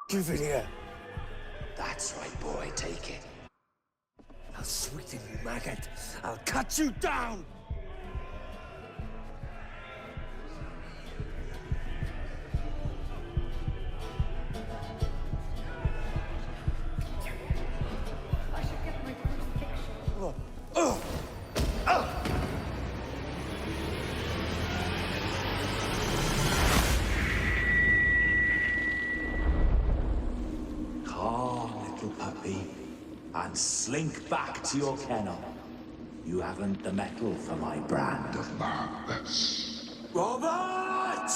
Give it here. That's right, boy. Take it. I'll sweeten you, maggot. I'll cut you down! I should get my crucifixion. Calm, little puppy, and slink back to your kennel. You haven't the mettle for my brand of madness. Robert!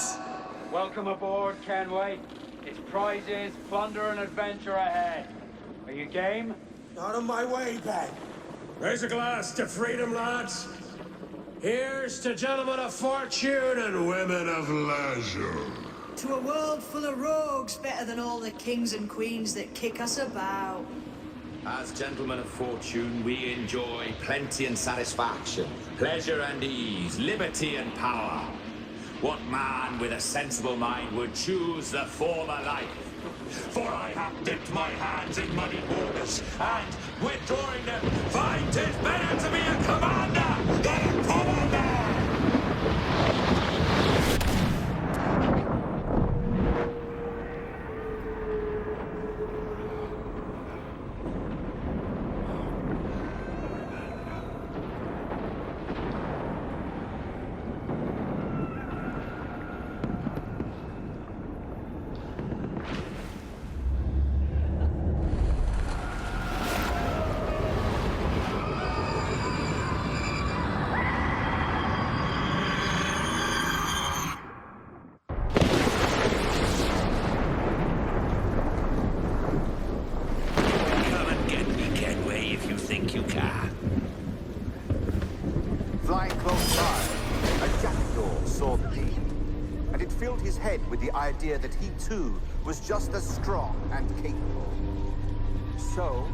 Welcome aboard, Kenway. It's prizes, plunder, and adventure ahead. Are you game? Out of my way, Ben! Raise a glass to freedom, lads. Here's to gentlemen of fortune and women of leisure. To a world full of rogues, better than all the kings and queens that kick us about. As gentlemen of fortune, we enjoy plenty and satisfaction, pleasure and ease, liberty and power. What man with a sensible mind would choose the former life? For I have dipped my hands in muddy waters, and, withdrawing them, find 'tis better to be a commander than a commander! Flying close by, a jackdaw saw the deed, and it filled his head with the idea that he too was just as strong and capable. So,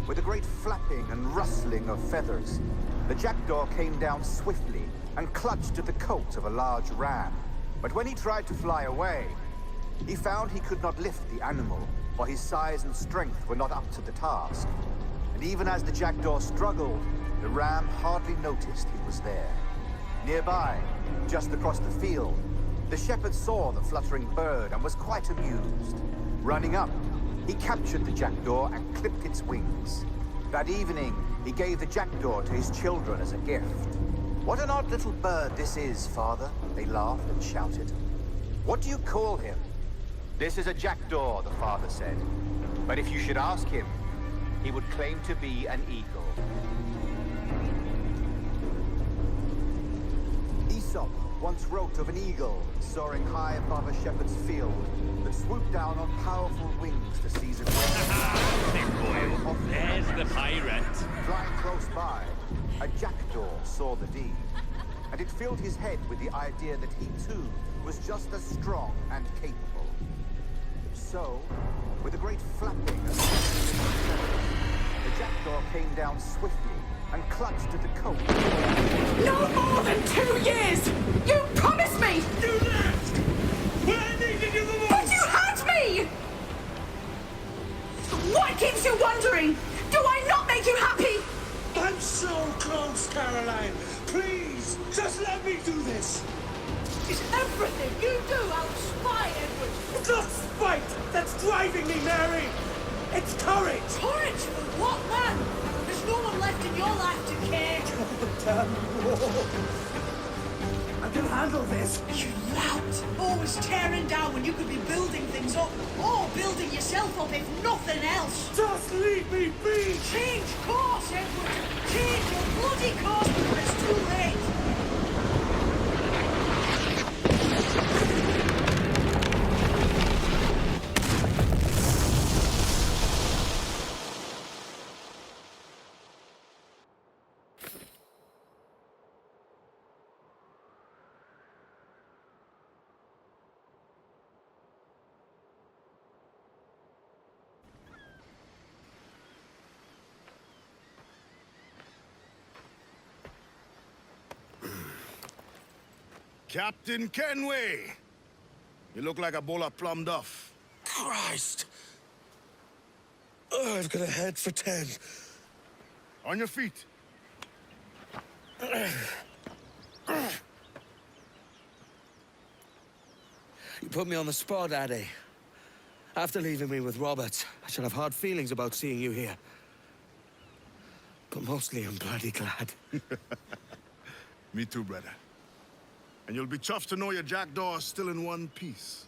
with a great flapping and rustling of feathers, the jackdaw came down swiftly and clutched at the coat of a large ram. But when he tried to fly away, he found he could not lift the animal, for his size and strength were not up to the task. And even as the jackdaw struggled, the ram hardly noticed he was there. Nearby, just across the field, the shepherd saw the fluttering bird and was quite amused. Running up, he captured the jackdaw and clipped its wings. That evening, he gave the jackdaw to his children as a gift. "What an odd little bird this is, father," they laughed and shouted. "What do you call him?" "This is a jackdaw," the father said. "But if you should ask him, he would claim to be an eagle." Aesop once wrote of an eagle soaring high above a shepherd's field that swooped down on powerful wings to seize a prey. There's the pirate. Flying close by, a jackdaw saw the deed, and it filled his head with the idea that he too was just as strong and capable. So, with a great flapping and the jackdaw came down swiftly and clutched at the coat. No more than 2 years! You promised me! You left! When I needed you the most! But you had me! What keeps you wondering? Do I not make you happy? I'm so close, Caroline! Please, just let me do this! Is everything you do out spy, Edward? It's not spite that's driving me, Mary! It's courage! Courage for what, man? There's no one left in your life to care. Damn war! I can handle this! You lout! Always tearing down when you could be building things up, or building yourself up if nothing else. Just leave me be! Change course, Edward! Change your bloody course before it's too late! Captain Kenway! You look like a bowl of plum duff. Christ! Oh, I've got a head for 10. On your feet. You put me on the spot, Addy. After leaving me with Robert, I should have hard feelings about seeing you here. But mostly I'm bloody glad. Me too, brother. And you'll be chuffed to know your jackdaw is still in one piece.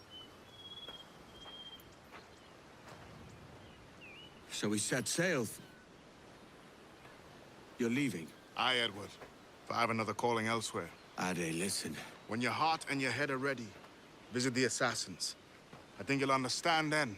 So we set sail. You're leaving? Aye, Edward. For I have another calling elsewhere. Addy, listen. When your heart and your head are ready, visit the assassins. I think you'll understand then.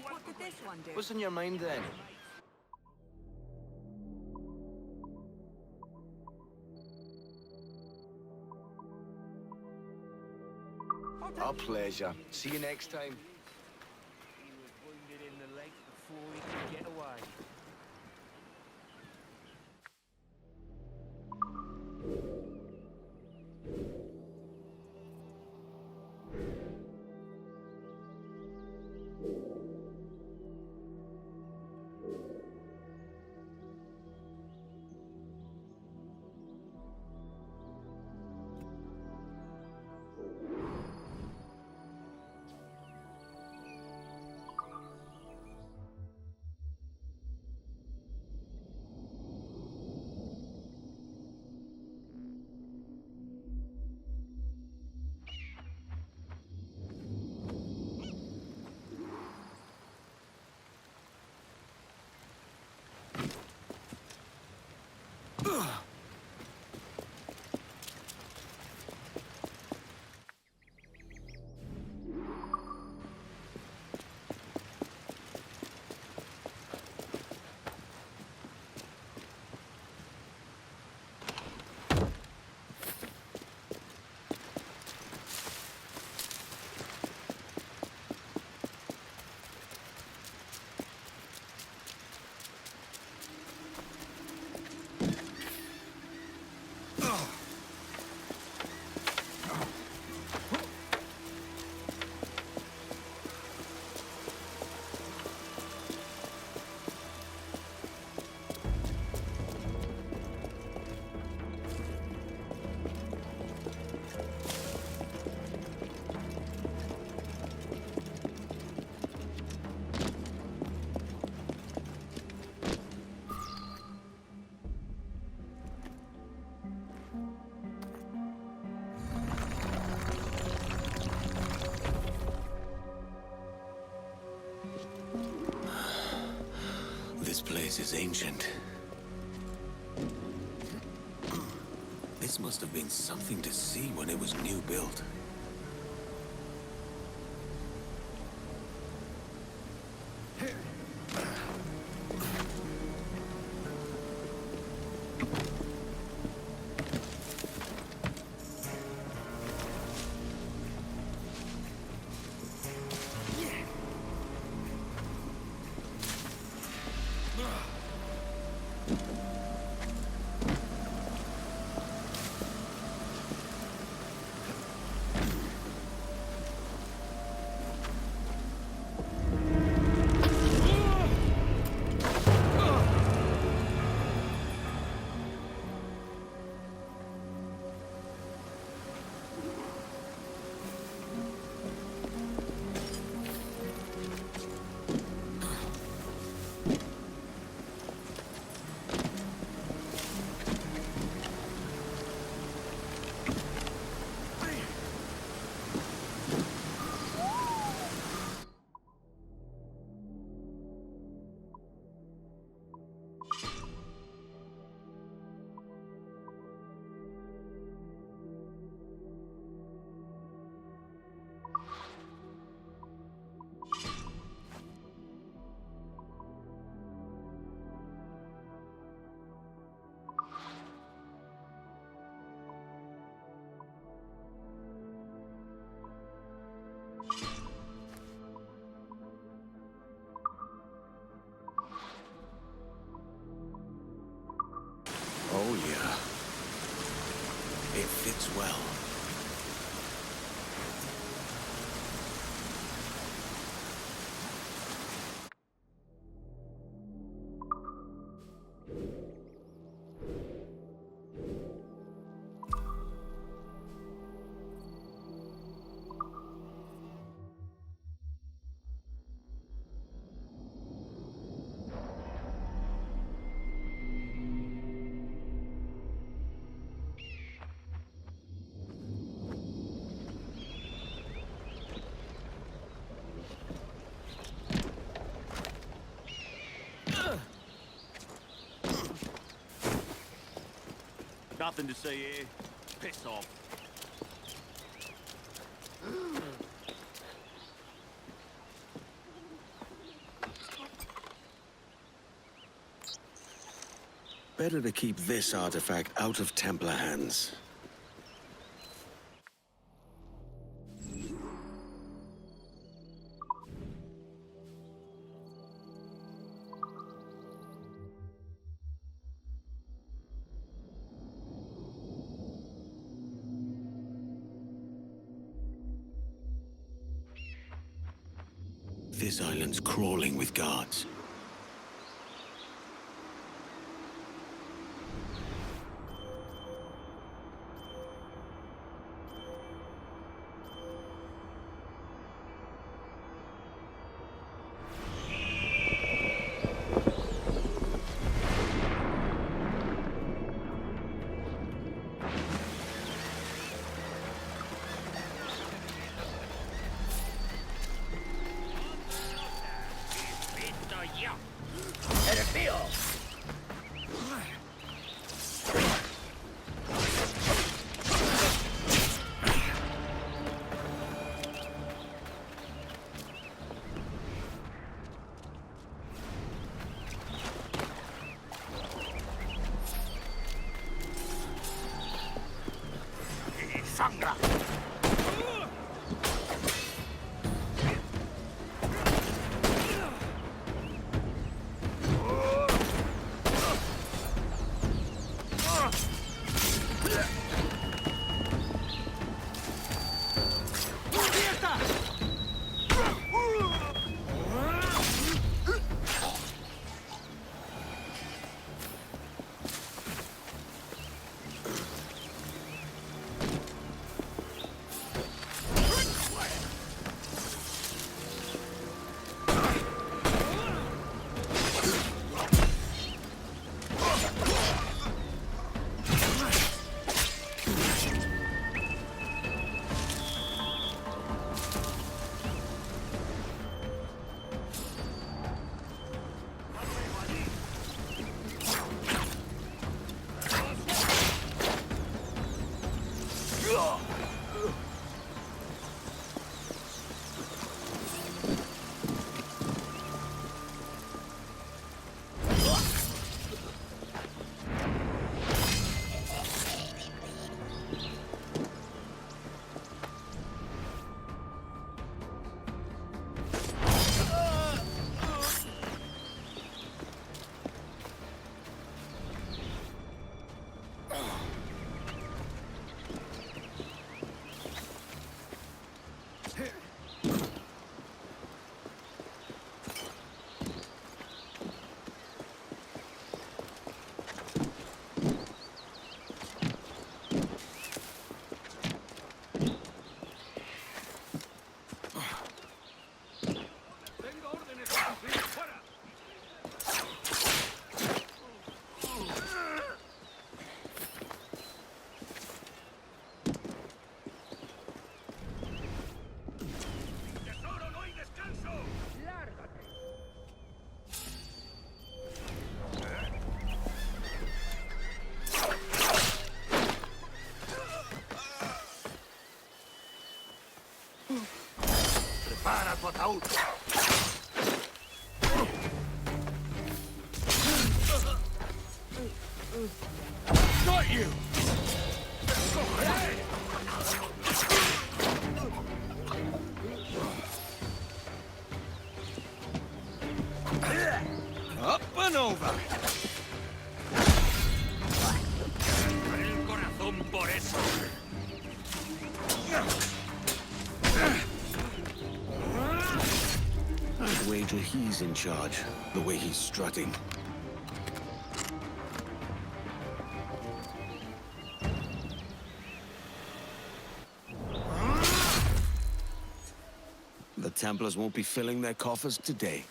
What did this one do? What's in your mind then? Our pleasure. See you next time. He was wounded in the leg before he could get away. This place is ancient. This must have been something to see when it was new built. fits well. Nothing to see here. Piss off. Better to keep this artifact out of Templar hands. This island's crawling with guards. Sangra! Prepara tu ataúd. Got you! Up and over! El corazón por eso. he's in charge, the way he's strutting. The Templars won't be filling their coffers today.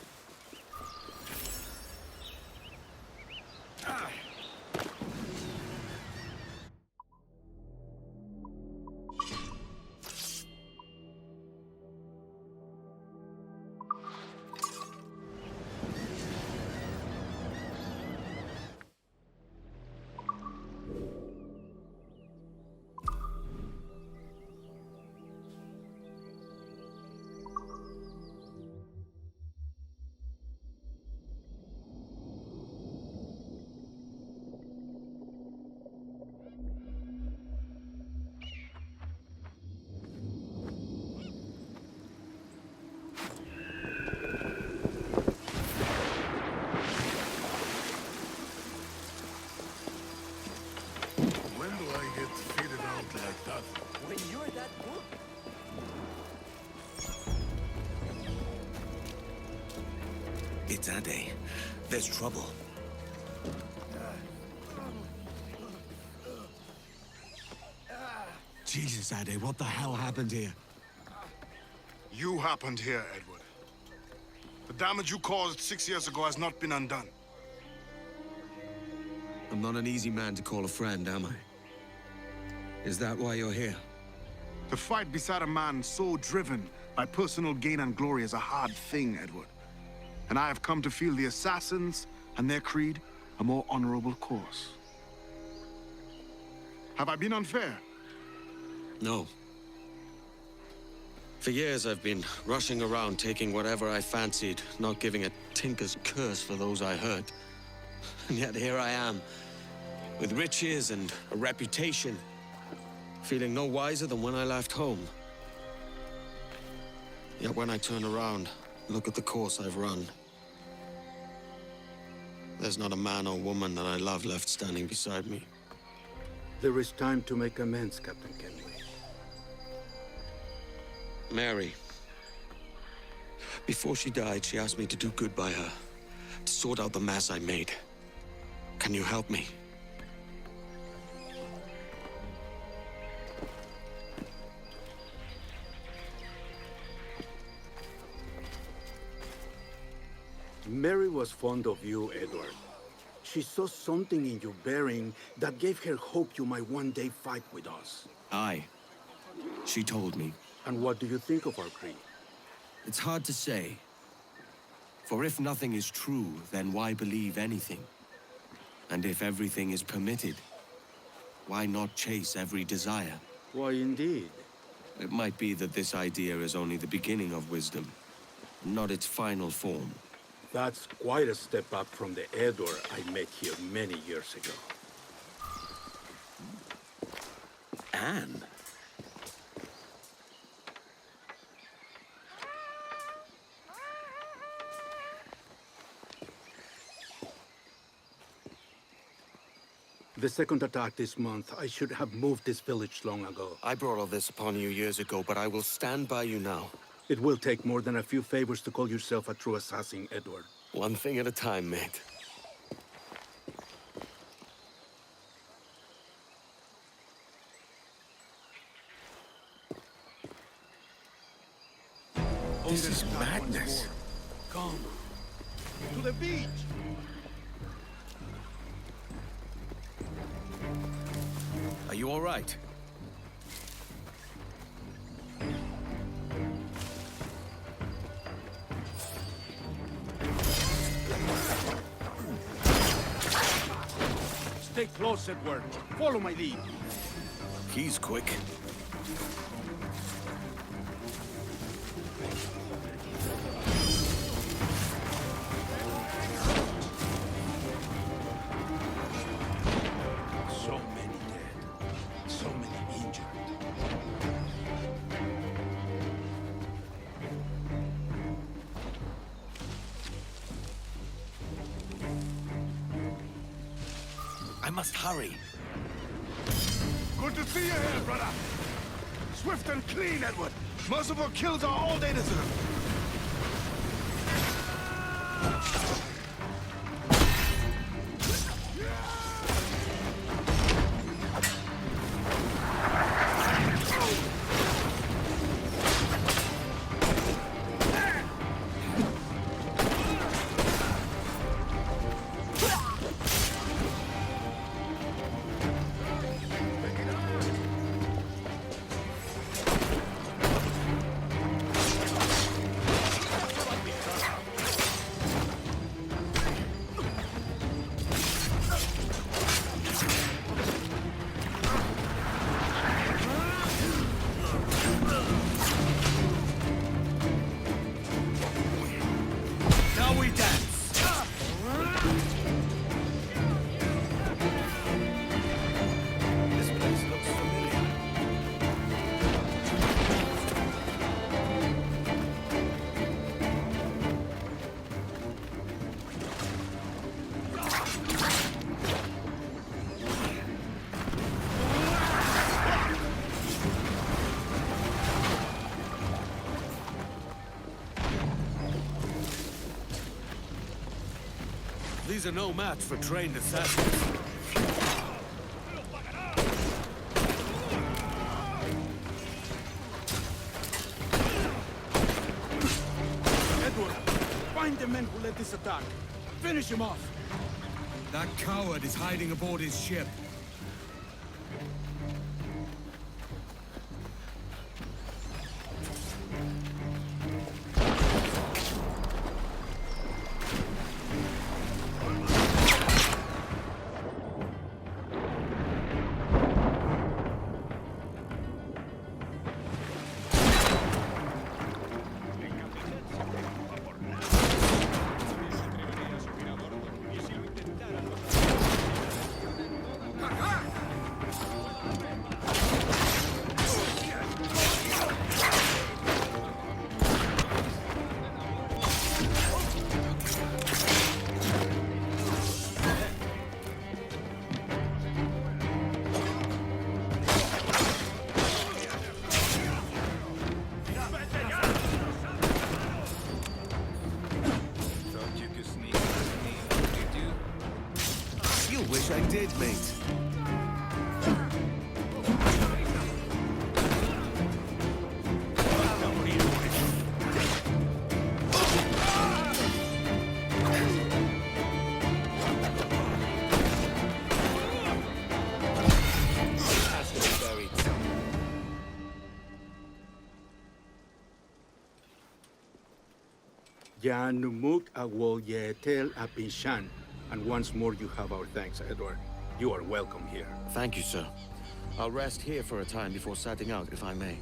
When do I get faded out like that? When you're that good. It's Ade. There's trouble. Jesus, Ade, what the hell happened here? You happened here, Edward. The damage you caused 6 years ago has not been undone. I'm not an easy man to call a friend, am I? Is that why you're here? To fight beside a man so driven by personal gain and glory is a hard thing, Edward. And I have come to feel the assassins and their creed a more honorable course. Have I been unfair? No. For years, I've been rushing around, taking whatever I fancied, not giving a tinker's curse for those I hurt. And yet here I am, with riches and a reputation, feeling no wiser than when I left home. Yet when I turn around, look at the course I've run. There's not a man or woman that I love left standing beside me. There is time to make amends, Captain Kenway. Mary. Before she died, she asked me to do good by her, to sort out the mess I made. Can you help me? Mary was fond of you, Edward. She saw something in your bearing that gave her hope you might one day fight with us. Aye. She told me. And what do you think of our creed? It's hard to say. For if nothing is true, then why believe anything? And if everything is permitted, why not chase every desire? Why, indeed. It might be that this idea is only the beginning of wisdom, not its final form. That's quite a step up from the Edward I met here many years ago. Anne? The second attack this month, I should have moved this village long ago. I brought all this upon you years ago, but I will stand by you now. It will take more than a few favors to call yourself a true assassin, Edward. One thing at a time, mate. This is madness. Come. To the beach! Are you all right? Stay close, Edward. Follow my lead. He's quick. So many dead. So many injured. I must hurry. Good to see you here, brother. Swift and clean, Edward. Merciful kills are all they deserve. These are no match for trained assassins. Edward, find the men who led this attack. Finish him off. That coward is hiding aboard his ship. Wish I did, mate. Ya numuk awol yetel apishan. And once more, you have our thanks, Edward. You are welcome here. Thank you, sir. I'll rest here for a time before setting out, if I may.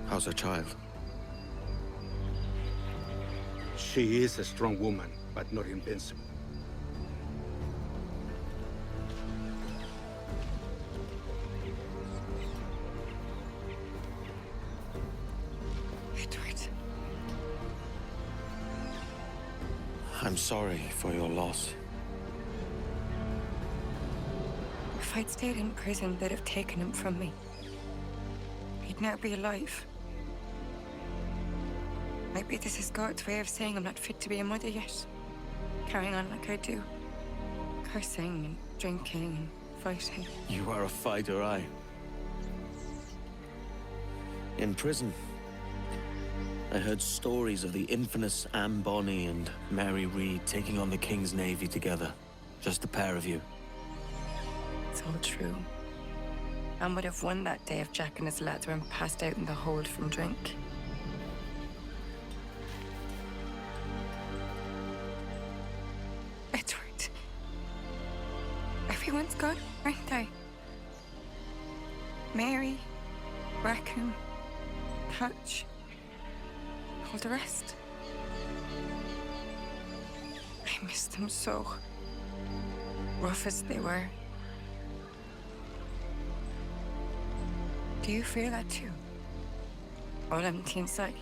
How's her child? She is a strong woman, but not invincible. Edward. I'm sorry for your loss. If I'd stayed in prison, they'd have taken him from me. He'd now be alive. Maybe this is God's way of saying I'm not fit to be a mother yet. Carrying on like I do. Cursing and drinking and fighting. You are a fighter, aye. In prison, I heard stories of the infamous Anne Bonny and Mary Read taking on the King's Navy together. Just the pair of you. It's all true. Anne would have won that day if Jack and his lads weren't passed out in the hold from drink. Edward. Everyone's gone, aren't they? Mary, Raccoon, Hatch, all the rest. I miss them so. Rough as they were. Do you feel that too? All empty inside?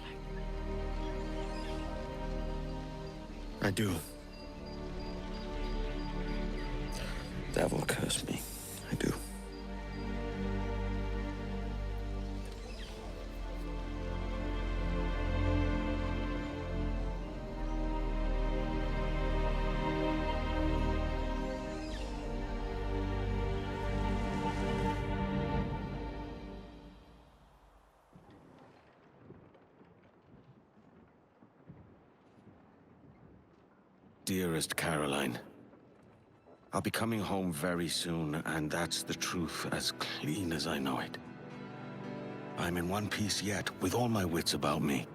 I do. Devil curse me. I do. dearest Caroline. I'll be coming home very soon, and that's the truth as clean as I know it. I'm in one piece yet, with all my wits about me.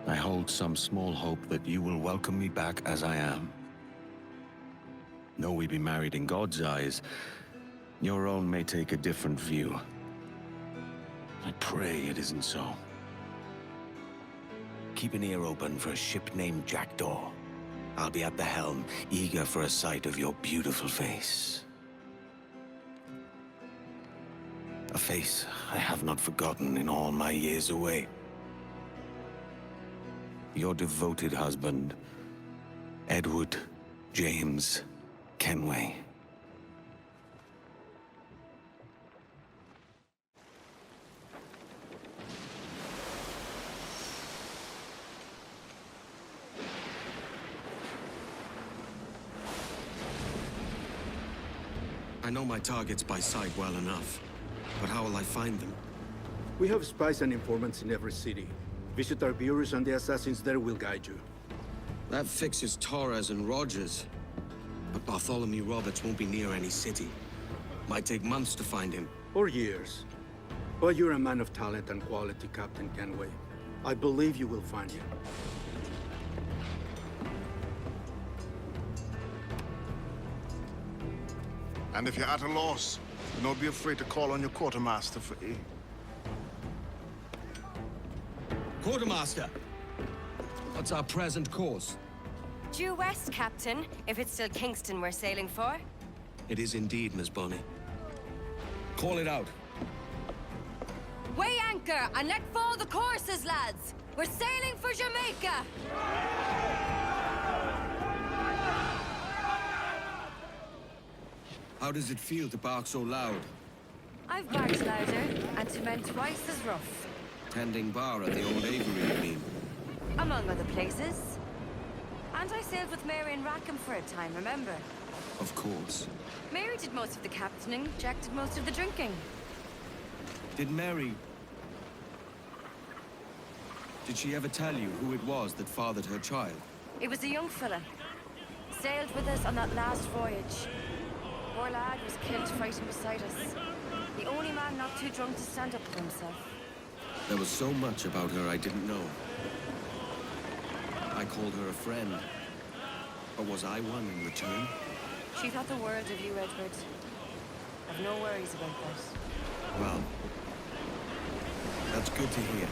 I hold some small hope that you will welcome me back as I am. Though we be married in God's eyes, your own may take a different view. I pray it isn't so. Keep an ear open for a ship named Jackdaw. I'll be at the helm, eager for a sight of your beautiful face. A face I have not forgotten in all my years away. Your devoted husband, Edward James Kenway. I know my targets by sight well enough, but how will I find them? We have spies and informants in every city. Visit our bureaus and the assassins there will guide you. That fixes Torres and Rogers. But Bartholomew Roberts won't be near any city. Might take months to find him. Or years. But you're a man of talent and quality, Captain Kenway. I believe you will find him. And if you're at a loss, do not be afraid to call on your quartermaster for aid. Quartermaster! What's our present course? Due west, Captain, if it's still Kingston we're sailing for. It is indeed, Miss Bonny. Call it out. Weigh anchor and let fall the courses, lads! We're sailing for Jamaica! How does it feel to bark so loud? I've barked louder, and to men twice as rough. Tending bar at the old Avery, you mean? Among other places. And I sailed with Mary and Rackham for a time, remember? Of course. Mary did most of the captaining, Jack did most of the drinking. Did Mary... Did she ever tell you who it was that fathered her child? It was a young fella. Sailed with us on that last voyage. Poor lad was killed fighting beside us. The only man not too drunk to stand up for himself. There was so much about her I didn't know. I called her a friend. But was I one in return? She thought the world of you, Edward. I've no worries about that. Well, that's good to hear.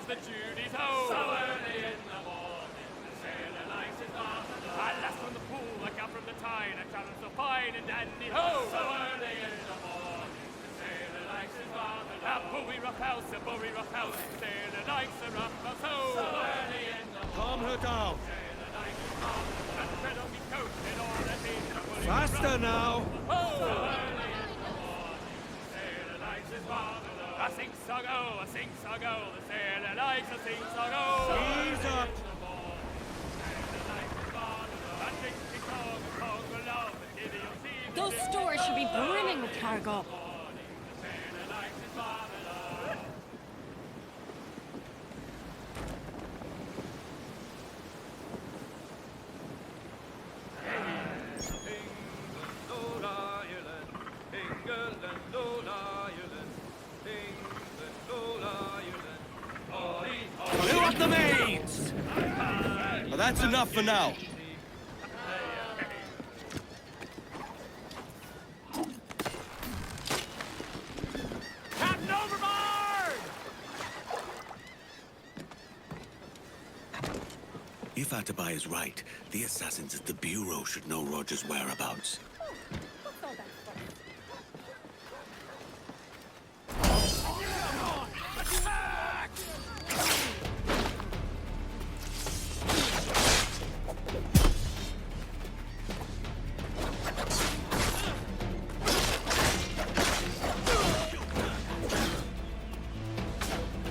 The Judy's home. So early in the morning, the sailor likes his I last from the pool, I come from the tide, I challenge so fine and dandy. Ho! So early in the morning, the sailor likes his father. A bully rough house, a bully rough house, the sailor likes a rough house. So early in the morning, Calm her down. the sailor likes his father. And tread on me coat in all that is a bully Faster now. Ho! So early in the morning, the sailor likes his father. A sing-song-o, a sing-song-o, the sailor likes a sing-song-o. Ease up. Those stores should be brimming with cargo. Clear up the mains! Well, that's enough for now. Captain overboard! If Atabai is right, the assassins at the Bureau should know Roger's whereabouts. What's all that for?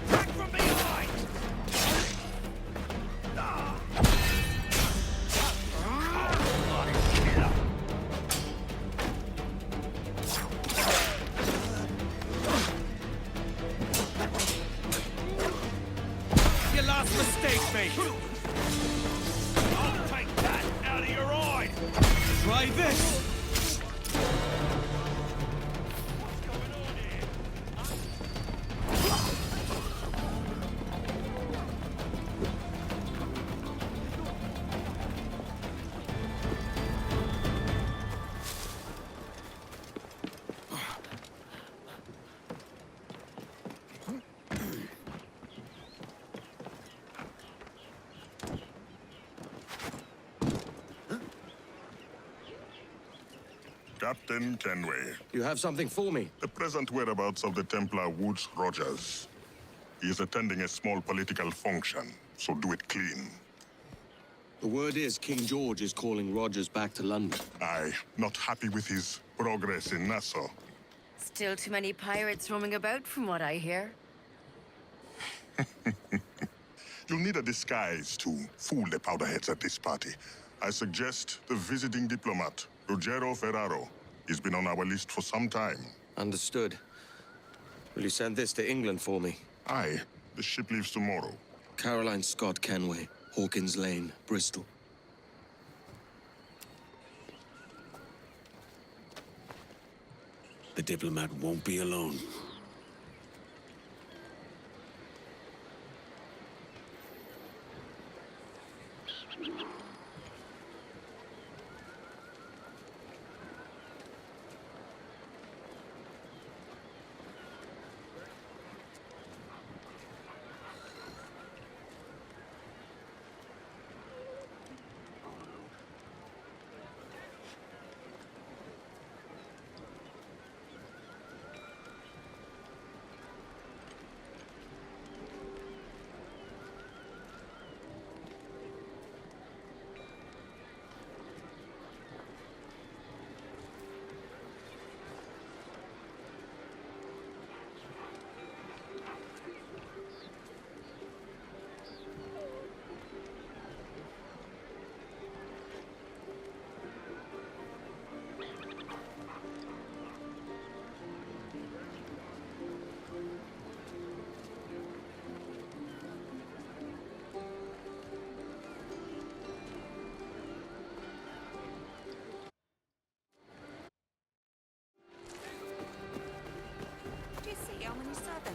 Back from behind! Your last mistake, mate. I'll take that out of your eye! Try this. What's going on here? Captain Kenway, You have something for me? the present whereabouts of the Templar Woods Rogers. He is attending a small political function, so do it clean. The word is King George is calling Rogers back to London. Aye, not happy with his progress in Nassau. Still too many pirates roaming about, from what I hear. You'll need a disguise to fool the powderheads at this party. I suggest the visiting diplomat, Ruggiero Ferraro. He's been on our list for some time. Understood. Will you send this to England for me? Aye, the ship leaves tomorrow. Caroline Scott Kenway, Hawkins Lane, Bristol. The diplomat won't be alone.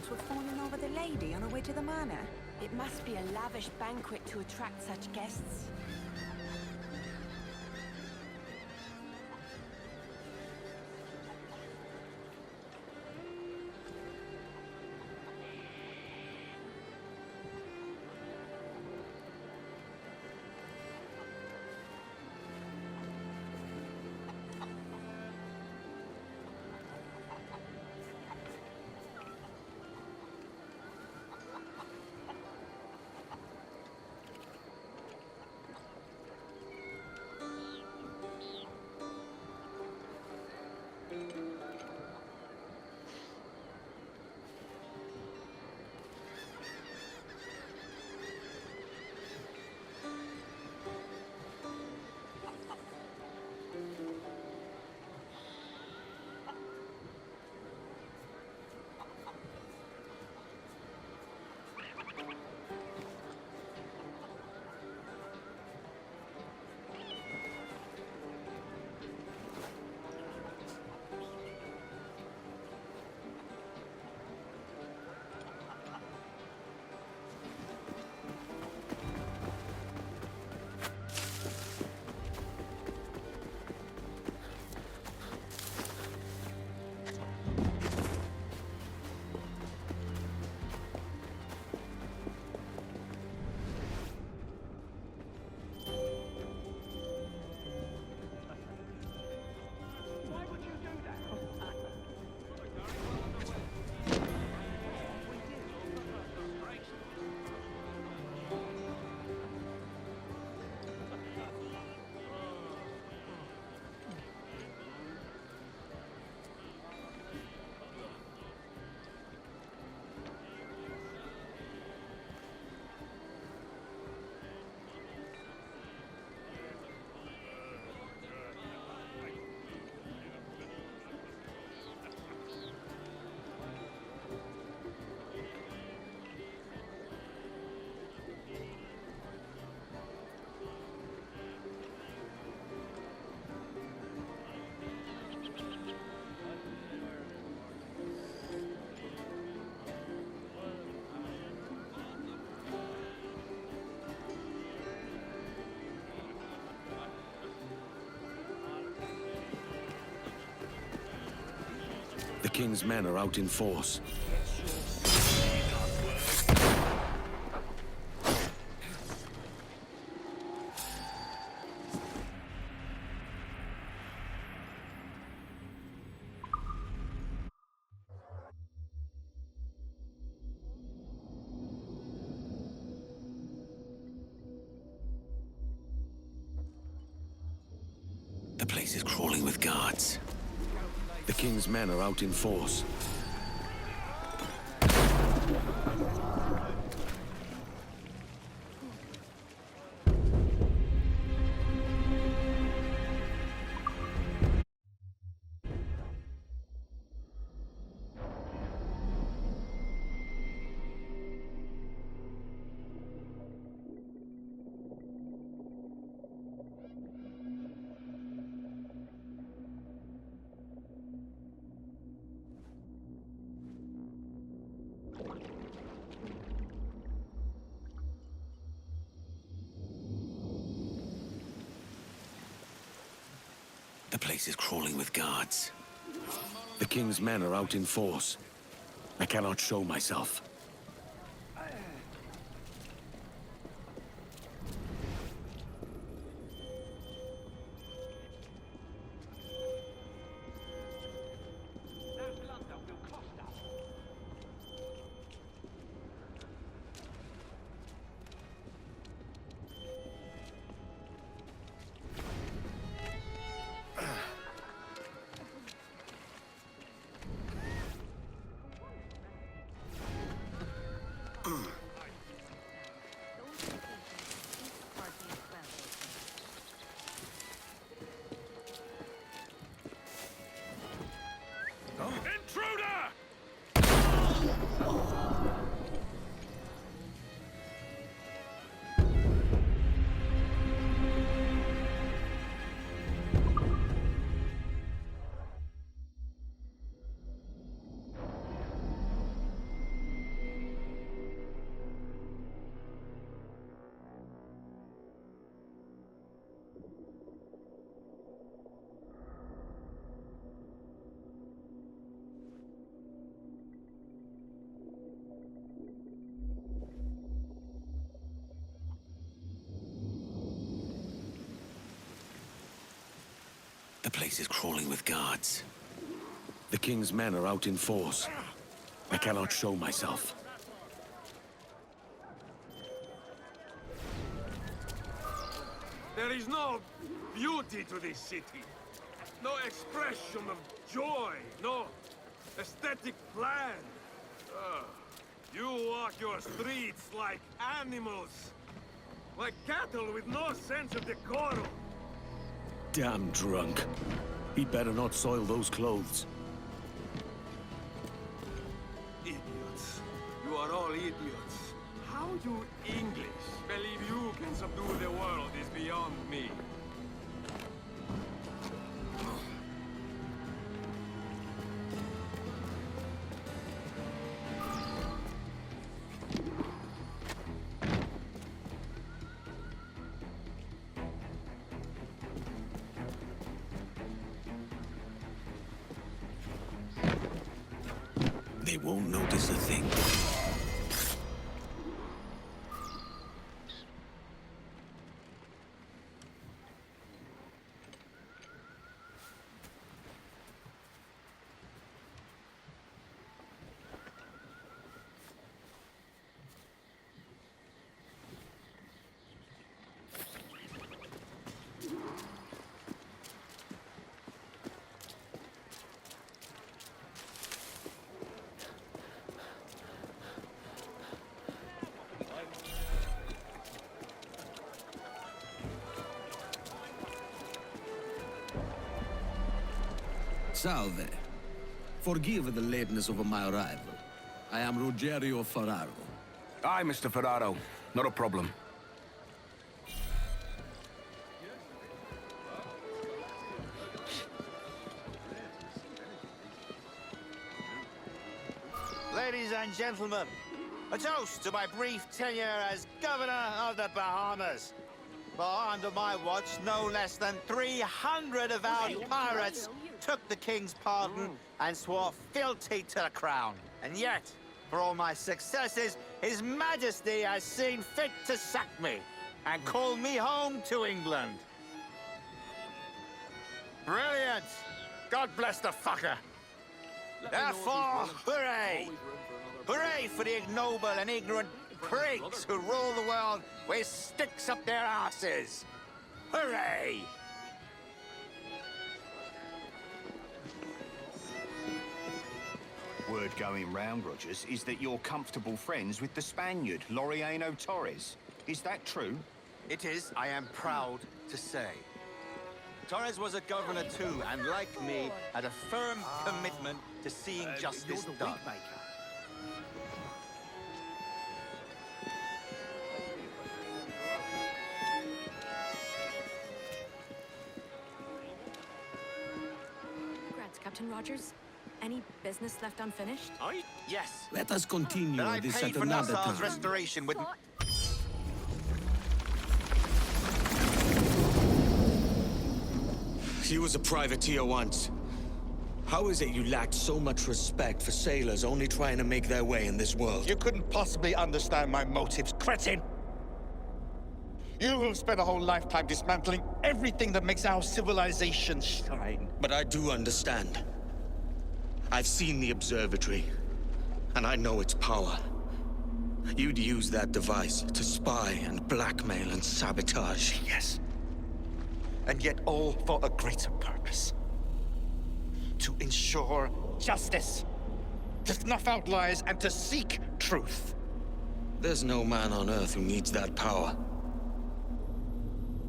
Were fawning over the lady on her way to the manor. It must be a lavish banquet to attract such guests. king's men are out in force. The place is crawling with guards. The king's men are out in force. The place is crawling with guards. The king's men are out in force. I cannot show myself. The place is crawling with guards. The king's men are out in force. I cannot show myself. There is no beauty to this city. No expression of joy. No aesthetic plan. You walk your streets like animals. Like cattle with no sense of decorum. Damn drunk. He'd better not soil those clothes. Idiots. You are all idiots. How you English believe you can subdue the world is beyond me. They won't notice a thing. Salve. Forgive the lateness of my arrival. I am Rogerio Ferraro. Aye, Mr. Ferraro. Not a problem. Ladies and gentlemen, a toast to my brief tenure as Governor of the Bahamas. For under my watch, no less than 300 avowed pirates took the king's pardon and swore fealty to the crown. And yet, for all my successes, His Majesty has seen fit to sack me and call me home to England. Brilliant! God bless the fucker! Therefore, hooray! Hooray for the ignoble and ignorant prigs who rule the world with sticks up their asses! Hooray! Word going round, Rogers, is that you're comfortable friends with the Spaniard, Laureano Torres. Is that true? It is, I am proud to say. Torres was a governor too, and like me, had a firm commitment to seeing justice done. Congrats, Captain Rogers. Any business left unfinished? Yes. Let us continue Then I this paid at for another Nassau's time. restoration with... He was a privateer once. How is it you lacked so much respect for sailors only trying to make their way in this world? You couldn't possibly understand my motives, cretin! You will spend a whole lifetime dismantling everything that makes our civilization shine. But I do understand. I've seen the observatory, and I know its power. You'd use that device to spy and blackmail and sabotage. Yes. And yet all for a greater purpose. To ensure justice. To snuff out lies and to seek truth. There's no man on Earth who needs that power.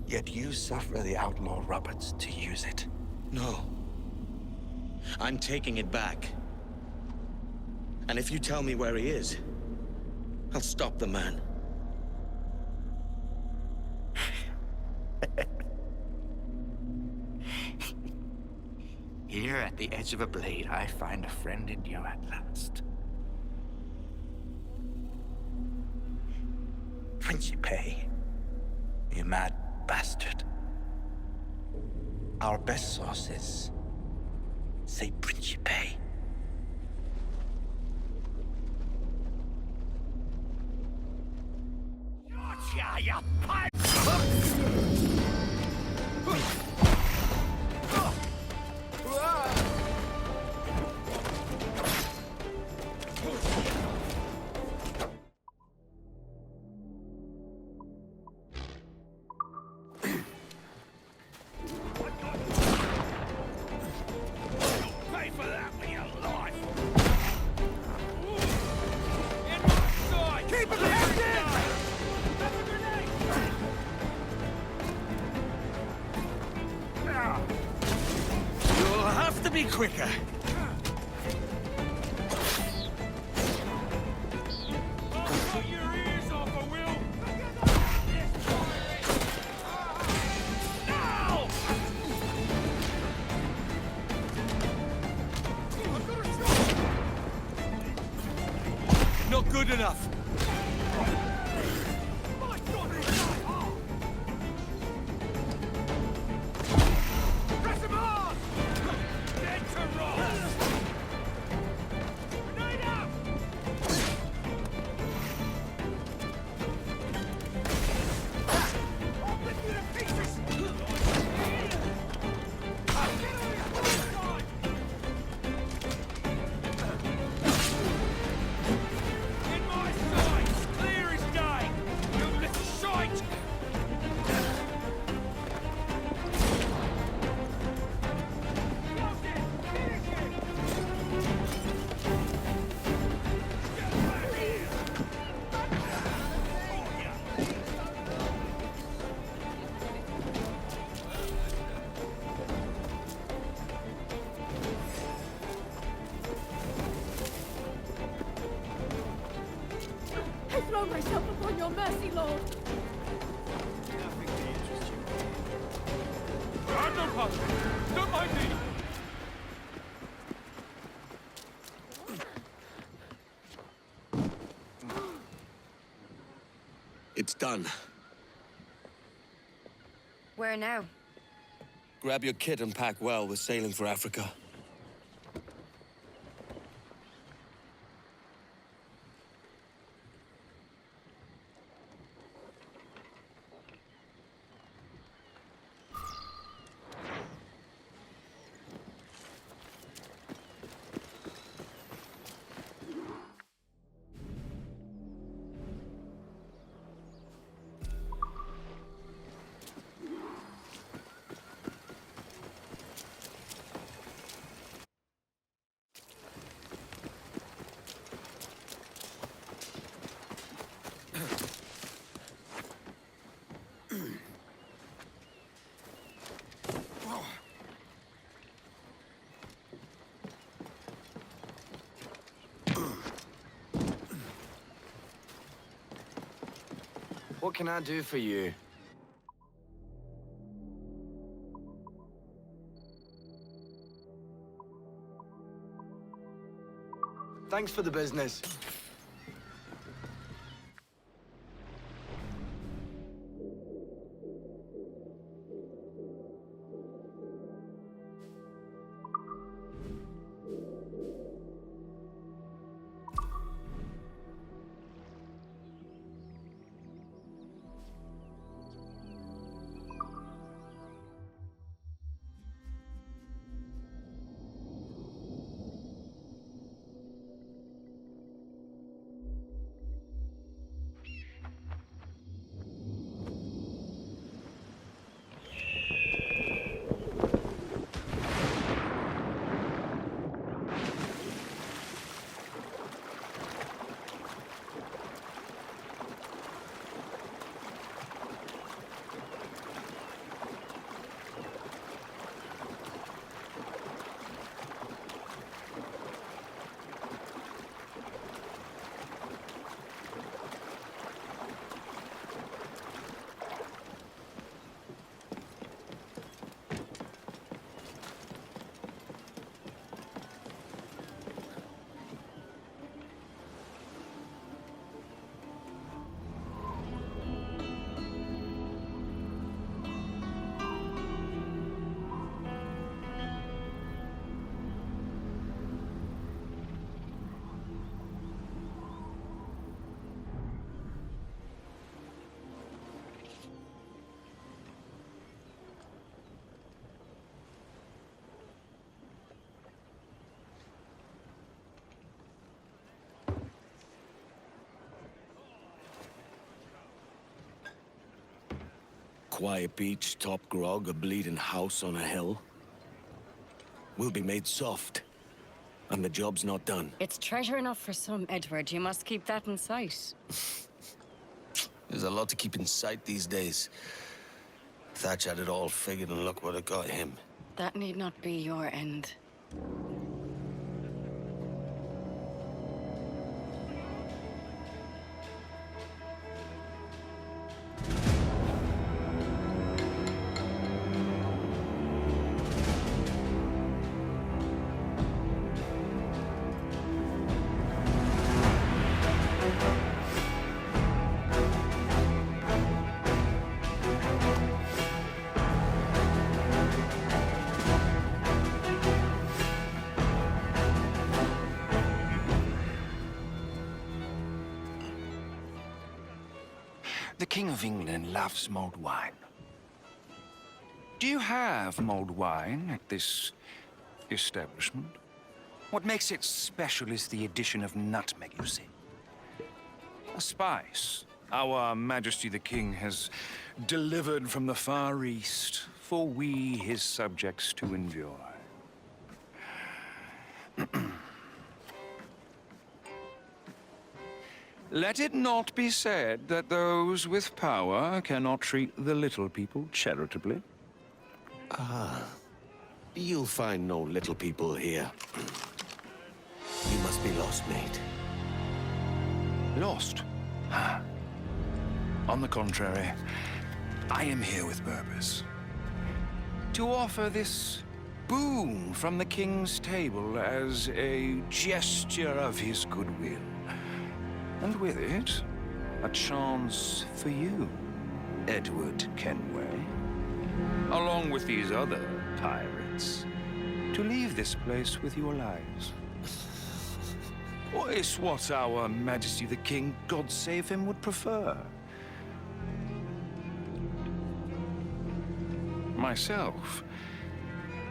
Yet you suffer the outlaw Roberts to use it. No. I'm taking it back. And if you tell me where he is, I'll stop the man. Here at the edge of a blade, I find a friend in you at last. Principe, you mad bastard. Our best sources say Principe. Gotcha, you pipe! You'll have to be quicker. Not good enough. I throw myself upon your mercy, Lord. I'm no puppet. Don't mind me. It's done. Where now? Grab your kit and pack well. We're sailing for Africa. What can I do for you? Thanks for the business. Quiet beach, top grog, a bleeding house on a hill. We'll be made soft, and the job's not done. It's treasure enough for some, Edward. You must keep that in sight. There's a lot to keep in sight these days. Thatch had it all figured, and look what it got him. That need not be your end. The King of England loves mulled wine. Do you have mulled wine at this establishment? What makes it special is the addition of nutmeg, you see. A spice our Majesty the King has delivered from the Far East for we, his subjects, to enjoy. Let it not be said that those with power cannot treat the little people charitably. Ah, you'll find no little people here. You must be lost, mate. Lost? On the contrary, I am here with purpose. To offer this boon from the King's table as a gesture of his goodwill. And with it, a chance for you, Edward Kenway, along with these other pirates, to leave this place with your lives. Or is what our Majesty the King, God save him, would prefer. Myself,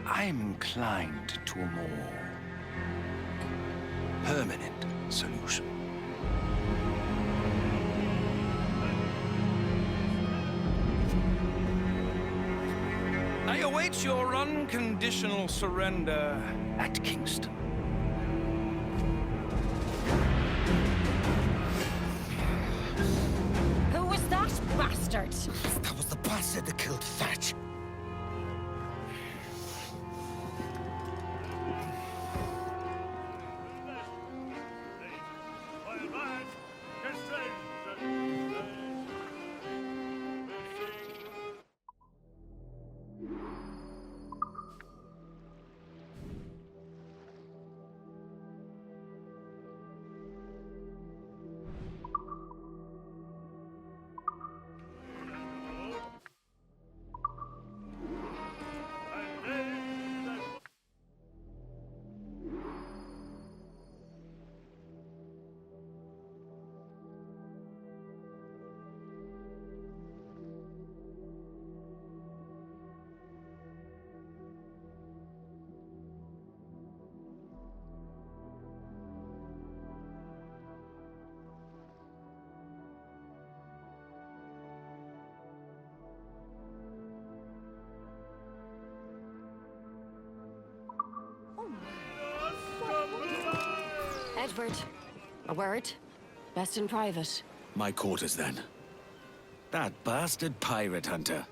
I am inclined to a more permanent solution. I await your unconditional surrender at Kingston. Who was that bastard? That was the bastard that killed Thatch. Edward, a word. Best in private. My quarters, then. That bastard pirate hunter.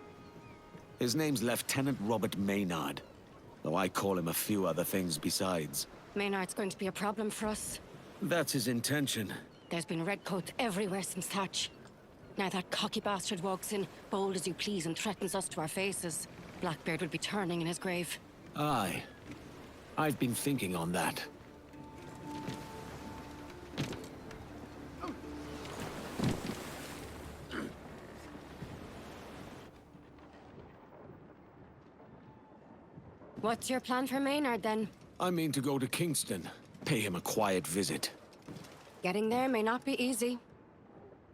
His name's Lieutenant Robert Maynard, though I call him a few other things besides. Maynard's going to be a problem for us. That's his intention. There's been redcoats everywhere since Thatch. Now that cocky bastard walks in, bold as you please, and threatens us to our faces. Blackbeard would be turning in his grave. Aye. I've been thinking on that. What's your plan for Maynard, then? I mean to go to Kingston, pay him a quiet visit. Getting there may not be easy.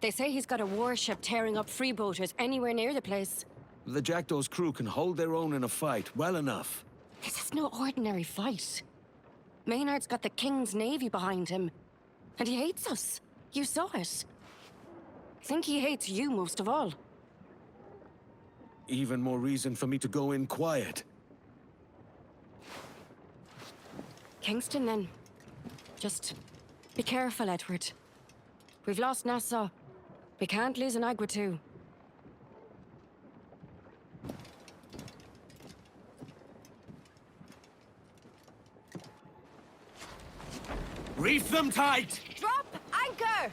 They say he's got a warship tearing up freeboaters anywhere near the place. The Jackdaw's crew can hold their own in a fight well enough. This is no ordinary fight. Maynard's got the King's Navy behind him. And he hates us. You saw it. I think he hates you most of all. Even more reason for me to go in quiet. Kingston, then. Just be careful, Edward. We've lost Nassau. We can't lose an Agua too. Reef them tight! Drop anchor!